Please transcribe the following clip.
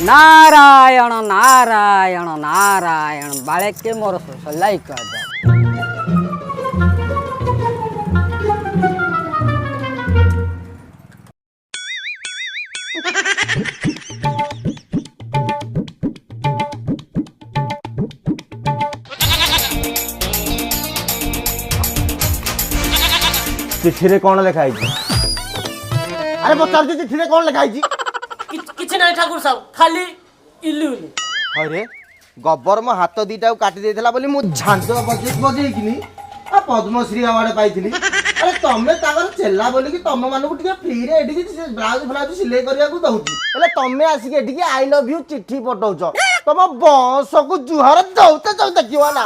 नारायण नारायण नारायण बाळे के मोर सल्लाई कर दे चिठी कौन लिखाई अरे पचार चिठी कौन लिखाई किसी नहीं ठाकुर साहब खाली इल्लू अरे गब्बर मो हाथ दीटा काटी देला बोली मु झांझ बजेकिनी आ पद्मश्री अवार्ड पाइथिली अरे तमे तागर चेला बोली कि तम मानकु टिके फ्री रे एडी कि ब्लाउज फ्लाउज सिलाई करिया को दउची એટલે तमे आसी के एडी कि आई लव यू चिट्ठी पठाउछ तम बंश को जुहार दउते दउ देखिवा ना